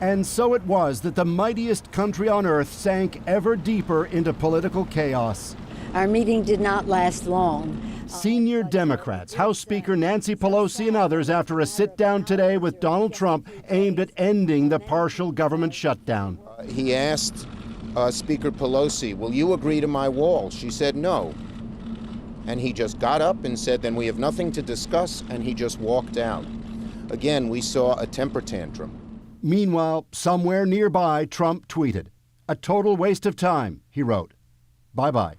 And so it was that the mightiest country on earth sank ever deeper into political chaos. Our meeting did not last long. Senior Democrats, House Speaker Nancy Pelosi and others, after a sit-down today with Donald Trump aimed at ending the partial government shutdown. He asked Speaker Pelosi, will you agree to my wall? She said no. And he just got up and said, then we have nothing to discuss, and he just walked out. Again, we saw a temper tantrum. Meanwhile, somewhere nearby, Trump tweeted, "A total waste of time," he wrote. Bye-bye.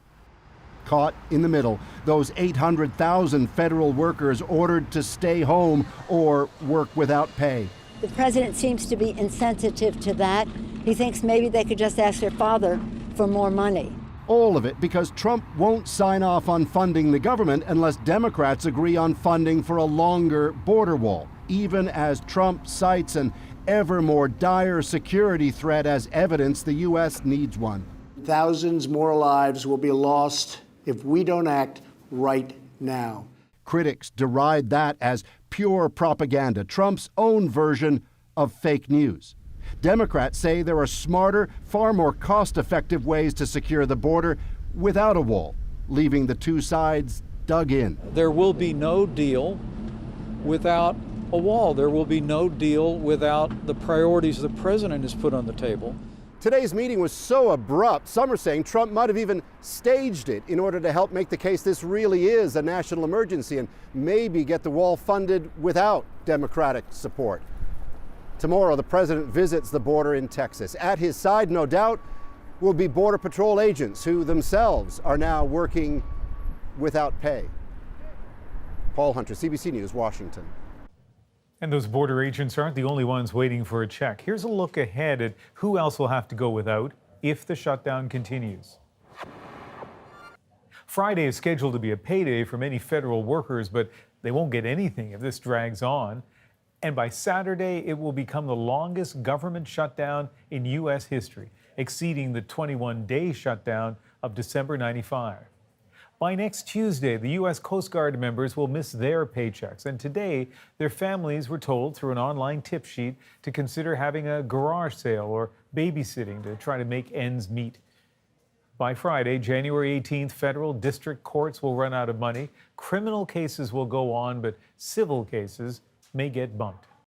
Caught in the middle, those 800,000 federal workers ordered to stay home or work without pay. The president seems to be insensitive to that. He thinks maybe they could just ask their father for more money. All of it because Trump won't sign off on funding the government unless Democrats agree on funding for a longer border wall, even as Trump cites an ever more dire security threat as evidence the U.S. needs one. Thousands more lives will be lost if we don't act right now. Critics deride that as pure propaganda, Trump's own version of fake news. Democrats say there are smarter, far more cost-effective ways to secure the border without a wall, leaving the two sides dug in. There will be no deal without a wall. There will be no deal without the priorities the president has put on the table. Today's meeting was so abrupt, some are saying Trump might have even staged it in order to help make the case this really is a national emergency and maybe get the wall funded without Democratic support. Tomorrow, the president visits the border in Texas. At his side, no doubt, will be Border Patrol agents who themselves are now working without pay. Paul Hunter, CBC News, Washington. And those border agents aren't the only ones waiting for a check. Here's a look ahead at who else will have to go without if the shutdown continues. Friday is scheduled to be a payday for many federal workers, but they won't get anything if this drags on. And by Saturday, it will become the longest government shutdown in U.S. history, exceeding the 21-day shutdown of December '95. By next Tuesday, the U.S. Coast Guard members will miss their paychecks. And today, their families were told through an online tip sheet to consider having a garage sale or babysitting to try to make ends meet. By Friday, January 18th, federal district courts will run out of money. Criminal cases will go on, but civil cases may get bumped.